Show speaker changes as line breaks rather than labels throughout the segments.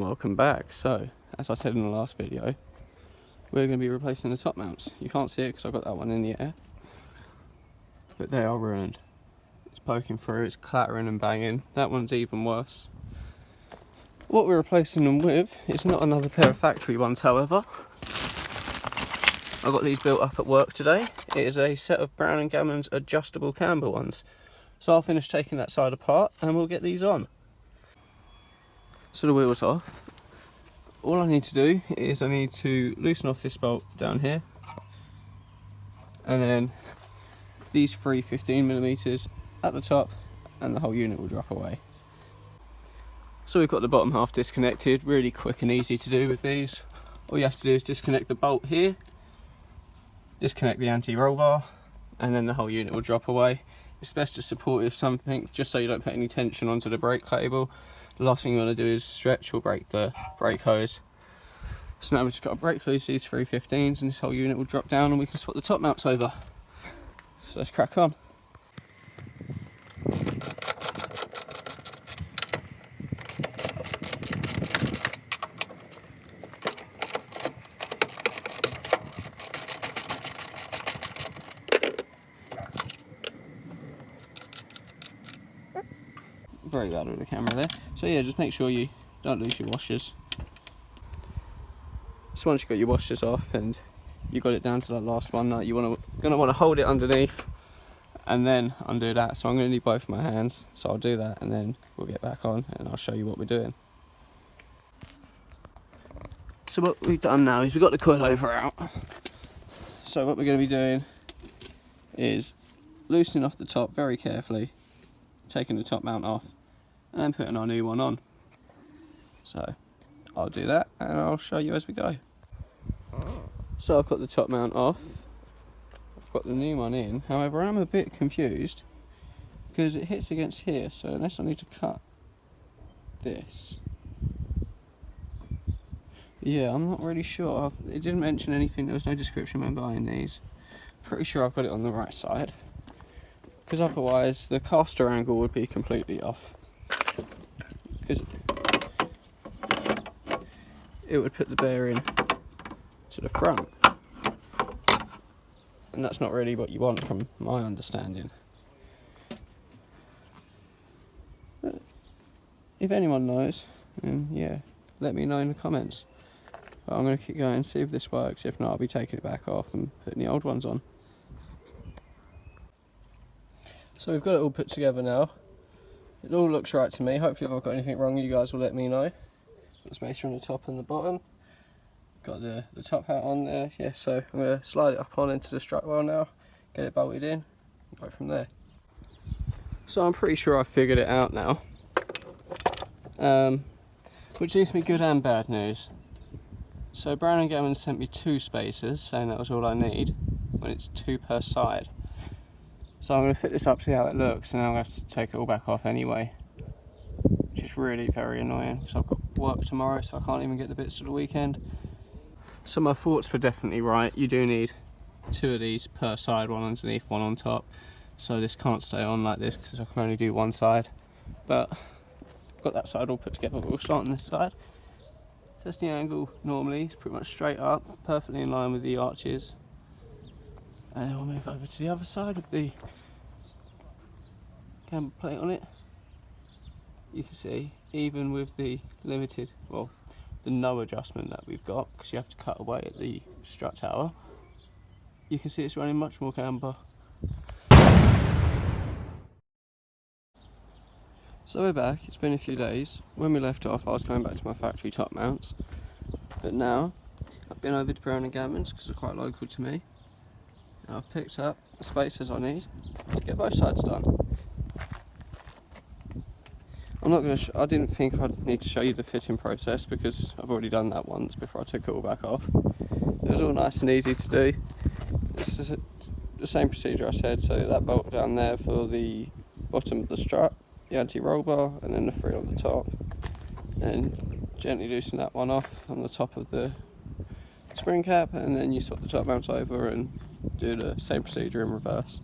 welcome back. So, as I said in the last video, we're going to be replacing the top mounts. You can't see it because I've got that one in the air, but they are ruined. It's poking through, it's clattering and banging. That one's even worse. What we're replacing them with is not another pair of factory ones, however. I got these built up at work today. It is a set of Brown & Gammons adjustable camber ones. So I'll finish taking that side apart and we'll get these on. So the wheel's off. All I need to do is I need to loosen off this bolt down here, and then these three 15mm at the top, and the whole unit will drop away. So we've got the bottom half disconnected, really quick and easy to do with these. All you have to do is disconnect the bolt here, disconnect the anti-roll bar, and then the whole unit will drop away. It's best to support it with something, just so you don't put any tension onto the brake cable. The last thing you want to do is stretch or break the brake hose. So now we've just got to break loose these 315s and this whole unit will drop down and we can swap the top mounts over. So let's crack on. Very bad with the camera there. So yeah, just make sure you don't lose your washers. So once you've got your washers off and you got it down to that last one, you're gonna want to hold it underneath and then undo that. So I'm going to need both my hands. So I'll do that and then we'll get back on and I'll show you what we're doing. So what we've done now is we've got the coilover out. So what we're going to be doing is loosening off the top very carefully, taking the top mount off and putting our new one on. So I'll do that and I'll show you as we go. So I've got the top mount off, I've got the new one in. However, I'm a bit confused because it hits against here, so unless I need to cut this, yeah, I'm not really sure. It didn't mention anything, there was no description when buying these. Pretty sure I've got it on the right side, because otherwise the caster angle would be completely off, because it would put the bearing to the front, and that's not really what you want from my understanding. But if anyone knows, then yeah, let me know in the comments. But I'm going to keep going and see if this works. If not, I'll be taking it back off and putting the old ones on. So we've got it all put together now. It all looks right to me. Hopefully if I've got anything wrong, you guys will let me know. Got the spacer on the top and the bottom. Got the top hat on there. Yeah, so I'm going to slide it up on into the strut well now, get it bolted in, and go from there. So I'm pretty sure I've figured it out now. Which leaves me good and bad news. So Brown & Gammons sent me 2 spacers, saying that was all I need, when it's 2 per side. So I'm going to fit this up, see how it looks, and I'm going to have to take it all back off anyway. Which is really very annoying, because I've got work tomorrow, so I can't even get the bits for the weekend. So my thoughts were definitely right. You do need 2 of these per side, one underneath, one on top. So this can't stay on like this, because I can only do one side. But I've got that side all put together, but we'll start on this side. Test the angle normally, it's pretty much straight up, perfectly in line with the arches. And then we'll move over to the other side with the camber plate on it. You can see, even with the limited, well, the no adjustment that we've got, because you have to cut away at the strut tower, you can see it's running much more camber. So we're back, it's been a few days. When we left off I was going back to my factory top mounts, but now I've been over to Brown & Gammons because they're quite local to me, and I've picked up the spacers I need to get both sides done. I'm not going to. I didn't think I'd need to show you the fitting process because I've already done that once before I took it all back off. It was all nice and easy to do. This is the same procedure I said. So that bolt down there for the bottom of the strut, the anti-roll bar, and then the 3 on the top, and gently loosen that one off on the top of the spring cap, and then you swap the top mounts over and do the same procedure in reverse.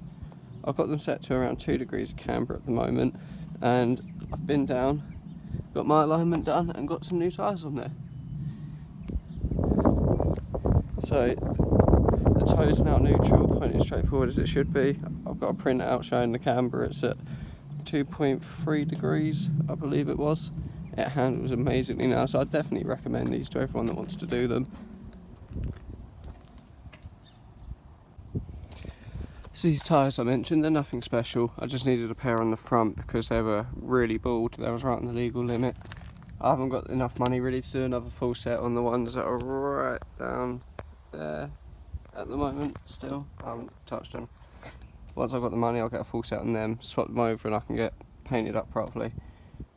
I've got them set to around 2 degrees of camber at the moment, and I've been down got my alignment done and got some new tyres on there. So the toe's now neutral, pointing straight forward as it should be. I've got a print out showing the camber, it's at 2.3 degrees, I believe it was. It handles amazingly now, so I definitely recommend these to everyone that wants to do them. So these tyres I mentioned, they're nothing special. I just needed a pair on the front because they were really bald. They was right on the legal limit. I haven't got enough money really to do another full set on the ones that are right down there at the moment still. I haven't touched them. Once I've got the money, I'll get a full set on them, swap them over and I can get painted up properly.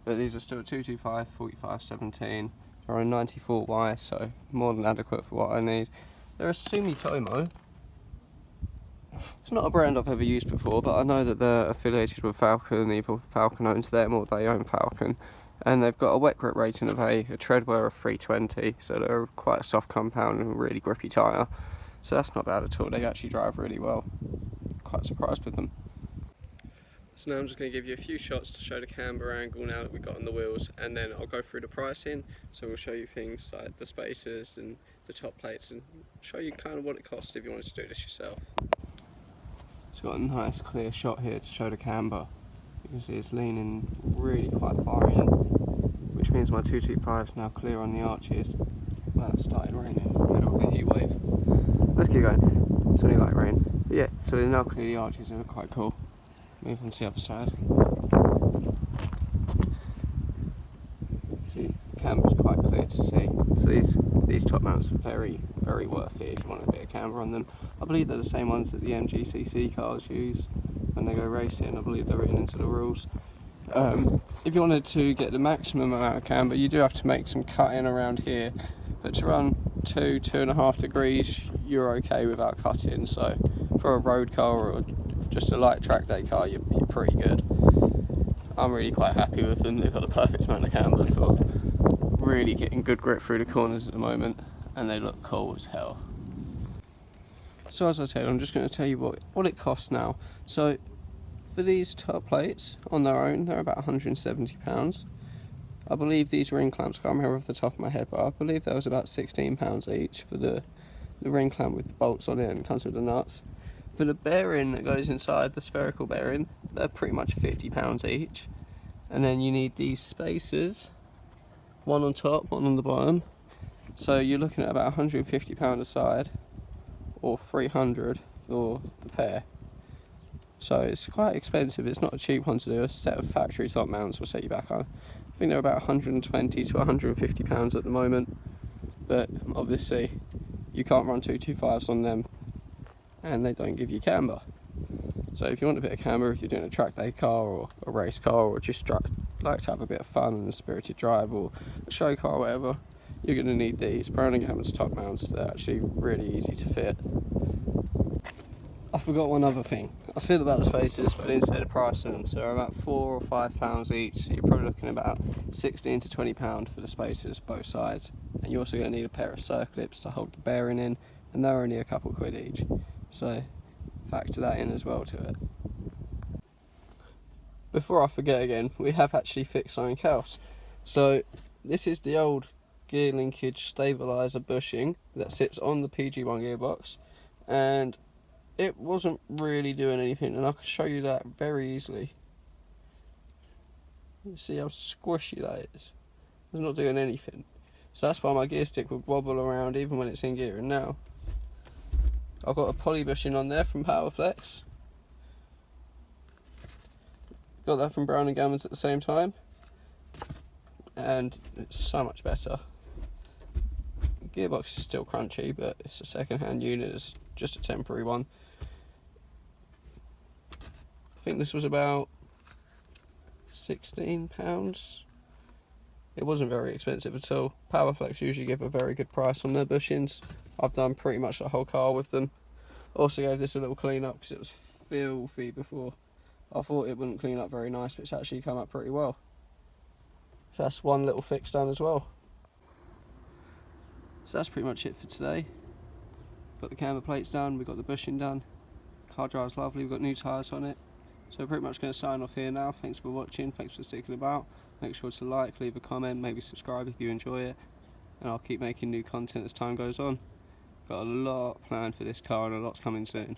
But these are still 225, 45, 17. They're on 94Y, so more than adequate for what I need. They're a Sumitomo. It's not a brand I've ever used before, but I know that they're affiliated with Falcon. Either Falcon owns them or they own Falcon. And they've got a wet grip rating of a tread wear of 320, so they're quite a soft compound and a really grippy tyre. So that's not bad at all, they actually drive really well. Quite surprised with them. So now I'm just going to give you a few shots to show the camber angle now that we've got on the wheels, and then I'll go through the pricing. So we'll show you things like the spacers and the top plates and show you kind of what it costs if you wanted to do this yourself. It's got a nice clear shot here to show the camber. You can see it's leaning really quite far in, which means my 225 is now clear on the arches. Well, it started raining in the middle of a heat wave. Let's keep going. It's only light rain. But yeah, so they now clear the arches and they're quite cool. Move on to the other side. See, the camber's quite clear to see. So these top mounts are very, very worth it if you want a bit of camber on them. I believe they're the same ones that the MGCC cars use when they go racing. I believe they're written into the rules. If you wanted to get the maximum amount of camber, you do have to make some cutting around here. But to run 2.5 degrees, you're okay without cutting. So for a road car or just a light track day car, you're pretty good. I'm really quite happy with them. They've got the perfect amount of camber for really getting good grip through the corners at the moment, and they look cool as hell. So as I said, I'm just going to tell you what it costs now. So for these top plates on their own, they're about £170. I believe these ring clamps, I can't remember off the top of my head, but I believe that was about £16 each for the ring clamp with the bolts on it and comes with the nuts. For the bearing that goes inside, the spherical bearing, they're pretty much £50 each. And then you need these spacers, one on top, one on the bottom. So you're looking at about £150 a side, or £300 for the pair. So it's quite expensive, it's not a cheap one to do. A set of factory top mounts will set you back on. I think they're about £120 to £150 at the moment. But obviously, you can't run 225s on them, and they don't give you camber. So if you want a bit of camber, if you're doing a track day car or a race car, or just like to have a bit of fun and a spirited drive, or a show car or whatever, you're going to need these Brown & Gammons top mounts. They're actually really easy to fit. I forgot one other thing. I said about the spacers, but I didn't say the price of them. So they're about £4 or £5 each. So you're probably looking at about £16 to £20 for the spacers, both sides. And you're also going to need a pair of circlips to hold the bearing in, and they're only a couple quid each. So factor that in as well to it. Before I forget again, we have actually fixed something else. So this is the old gear linkage stabiliser bushing that sits on the PG1 gearbox, and it wasn't really doing anything, and I can show you that very easily. You see how squishy that is? It's not doing anything. So that's why my gear stick would wobble around even when it's in gear. And now I've got a poly bushing on there from Powerflex. Got that from Brown & Gammons at the same time, and it's so much better. The gearbox is still crunchy, but it's a second-hand unit. It's just a temporary one. I think this was about £16. It wasn't very expensive at all. Powerflex usually give a very good price on their bushings. I've done pretty much the whole car with them. Also gave this a little clean up because it was filthy before. I thought it wouldn't clean up very nice, but it's actually come up pretty well. So that's one little fix done as well. So that's pretty much it for today. Got the camber plates done, we've got the bushing done. Car drives lovely, we've got new tyres on it. So we're pretty much going to sign off here now. Thanks for watching, thanks for sticking about. Make sure to like, leave a comment, maybe subscribe if you enjoy it, and I'll keep making new content as time goes on. Got a lot planned for this car and a lot's coming soon.